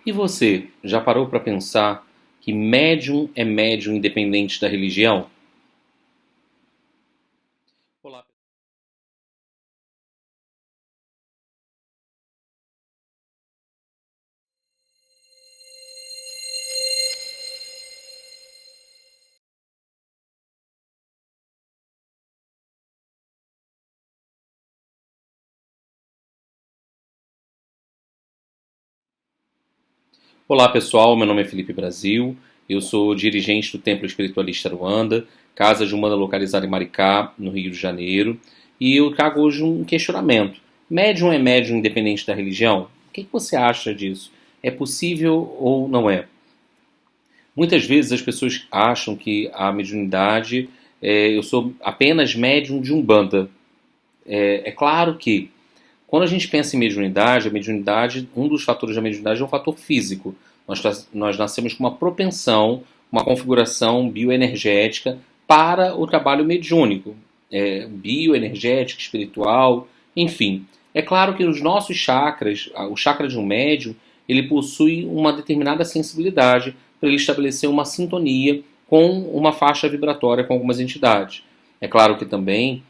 E você, já parou para pensar que médium é médium independente da religião? Olá, Olá pessoal, meu nome é Felipe Brasil, eu sou dirigente do Templo Espiritualista Ruanda, casa de Umbanda localizada em Maricá, no Rio de Janeiro, e eu trago hoje um questionamento. Médium é médium independente da religião? O que você acha disso? É possível ou não é? Muitas vezes as pessoas acham que a mediunidade, eu sou apenas médium de Umbanda. É claro que quando a gente pensa em mediunidade, a mediunidade, um dos fatores da mediunidade é um fator físico. Nós nascemos com uma propensão, uma configuração bioenergética para o trabalho mediúnico, bioenergético, espiritual, enfim. É claro que os nossos chakras, o chakra de um médium, ele possui uma determinada sensibilidade para ele estabelecer uma sintonia com uma faixa vibratória com algumas entidades. É claro que também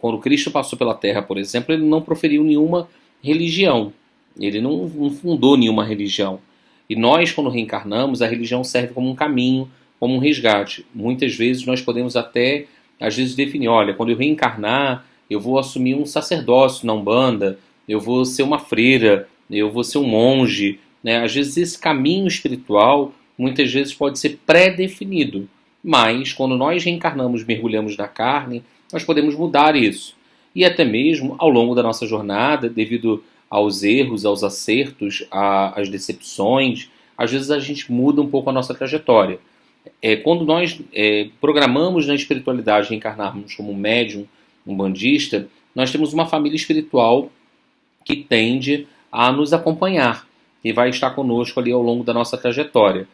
quando Cristo passou pela Terra, por exemplo, ele não proferiu nenhuma religião. Ele não fundou nenhuma religião. E nós, quando reencarnamos, a religião serve como um caminho, como um resgate. Muitas vezes nós podemos até, às vezes, definir, olha, quando eu reencarnar, eu vou assumir um sacerdócio na Umbanda, eu vou ser uma freira, eu vou ser um monge. Né? Às vezes esse caminho espiritual, muitas vezes pode ser pré-definido. Mas, quando nós reencarnamos, mergulhamos na carne, nós podemos mudar isso. E até mesmo ao longo da nossa jornada, devido aos erros, aos acertos, às decepções, às vezes a gente muda um pouco a nossa trajetória. Quando nós programamos na espiritualidade reencarnarmos como um médium, um bandista, nós temos uma família espiritual que tende a nos acompanhar e vai estar conosco ali ao longo da nossa trajetória.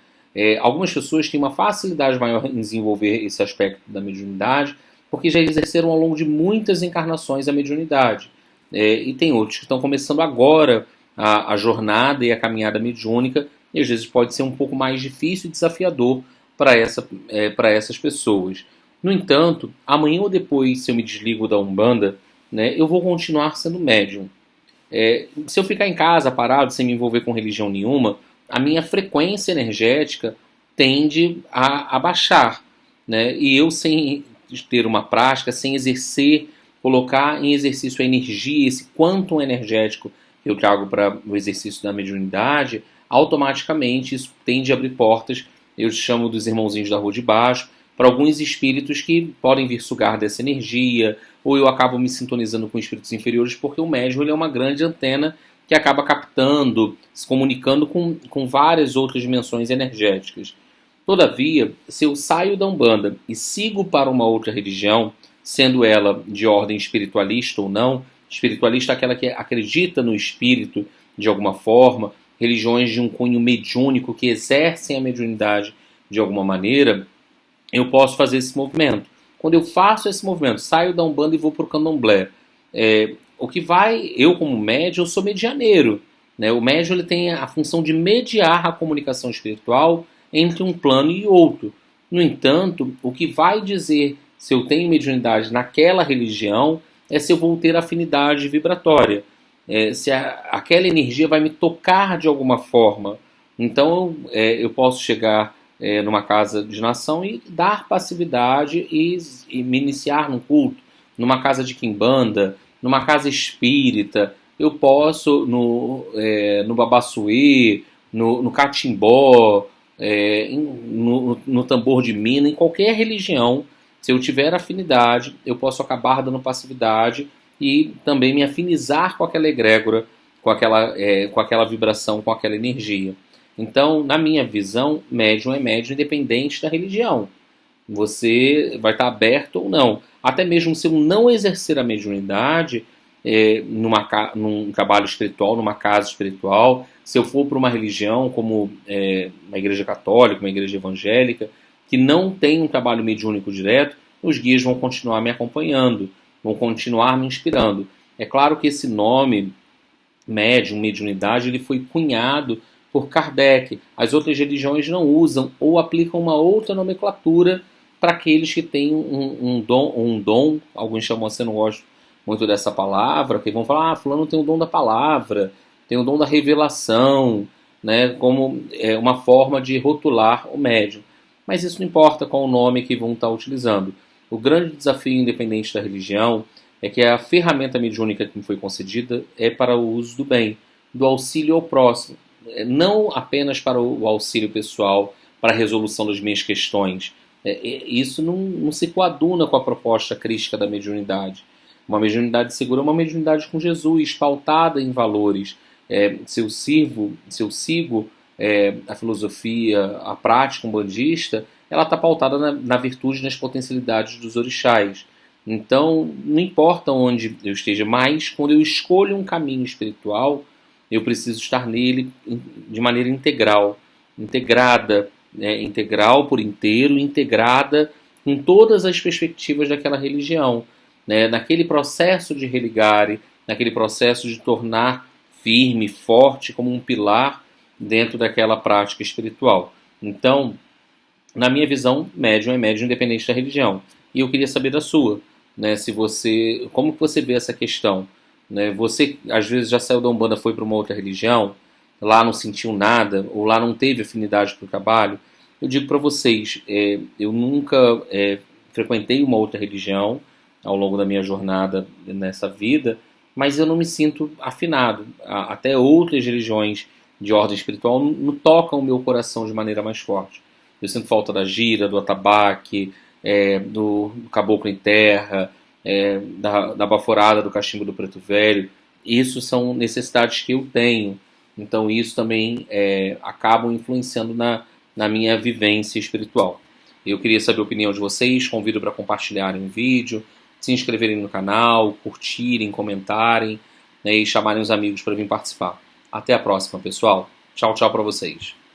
Algumas pessoas têm uma facilidade maior em desenvolver esse aspecto da mediunidade, porque já exerceram ao longo de muitas encarnações a mediunidade. E tem outros que estão começando agora a jornada e a caminhada mediúnica, e às vezes pode ser um pouco mais difícil e desafiador para essas pessoas. No entanto, amanhã ou depois, se eu me desligo da Umbanda, né, eu vou continuar sendo médium. Se eu ficar em casa parado, sem me envolver com religião nenhuma, a minha frequência energética tende a baixar. Né? E eu, sem ter uma prática, sem exercer, colocar em exercício a energia, esse quantum energético que eu trago para o exercício da mediunidade, automaticamente isso tende a abrir portas, eu chamo dos irmãozinhos da rua de baixo, para alguns espíritos que podem vir sugar dessa energia, ou eu acabo me sintonizando com espíritos inferiores, porque o médium ele é uma grande antena que acaba captando, se comunicando com várias outras dimensões energéticas. Todavia, se eu saio da Umbanda e sigo para uma outra religião, sendo ela de ordem espiritualista ou não, espiritualista é aquela que acredita no espírito de alguma forma, religiões de um cunho mediúnico que exercem a mediunidade de alguma maneira, eu posso fazer esse movimento. Quando eu faço esse movimento, saio da Umbanda e vou para o Candomblé, o que vai, eu como médium, eu sou medianeiro. Né? O médium ele tem a função de mediar a comunicação espiritual entre um plano e outro. No entanto, o que vai dizer se eu tenho mediunidade naquela religião é se eu vou ter afinidade vibratória, se aquela energia vai me tocar de alguma forma. Então, eu posso chegar numa casa de nação e dar passividade e me iniciar num culto, numa casa de quimbanda, numa casa espírita, eu posso no babassuê, no catimbó, no tambor de mina, em qualquer religião, se eu tiver afinidade, eu posso acabar dando passividade e também me afinizar com aquela egrégora, com aquela vibração, com aquela energia. Então, na minha visão, médium é médium independente da religião. Você vai estar aberto ou não. Até mesmo se eu não exercer a mediunidade num trabalho espiritual, numa casa espiritual, se eu for para uma religião como uma igreja católica, uma igreja evangélica, que não tem um trabalho mediúnico direto, os guias vão continuar me acompanhando, vão continuar me inspirando. É claro que esse nome médium, mediunidade, ele foi cunhado por Kardec. As outras religiões não usam ou aplicam uma outra nomenclatura para aqueles que têm um dom, alguns chamam assim, não gosto muito dessa palavra, que vão falar, fulano tem o dom da palavra, tem o dom da revelação, né, como uma forma de rotular o médium. Mas isso não importa qual o nome que vão estar utilizando. O grande desafio, independente da religião, é que a ferramenta mediúnica que me foi concedida é para o uso do bem, do auxílio ao próximo. Não apenas para o auxílio pessoal, para a resolução das minhas questões. Isso não se coaduna com a proposta crística da mediunidade. Uma mediunidade segura é uma mediunidade com Jesus, pautada em valores. Se eu sigo a filosofia, a prática umbandista, ela está pautada na virtude e nas potencialidades dos orixás. Então, não importa onde eu esteja, mas quando eu escolho um caminho espiritual, eu preciso estar nele de maneira integral, integrada, integral por inteiro, integrada em todas as perspectivas daquela religião, né? Naquele processo de religare, naquele processo de tornar firme, forte, como um pilar dentro daquela prática espiritual. Então, na minha visão, médium é médium independente da religião. E eu queria saber da sua, né? Como que você vê essa questão? Né? Você, às vezes, já saiu da Umbanda, foi para uma outra religião, lá não sentiu nada, ou lá não teve afinidade para o trabalho. Eu digo para vocês, eu nunca frequentei uma outra religião ao longo da minha jornada nessa vida, mas eu não me sinto afinado. Até outras religiões de ordem espiritual não tocam o meu coração de maneira mais forte. Eu sinto falta da gira, do atabaque, do caboclo em terra, da baforada, do cachimbo do preto velho. Isso são necessidades que eu tenho. Então isso também acaba influenciando na minha vivência espiritual. Eu queria saber a opinião de vocês, convido para compartilharem o vídeo, se inscreverem no canal, curtirem, comentarem, né, e chamarem os amigos para vir participar. Até a próxima, pessoal. Tchau, tchau para vocês.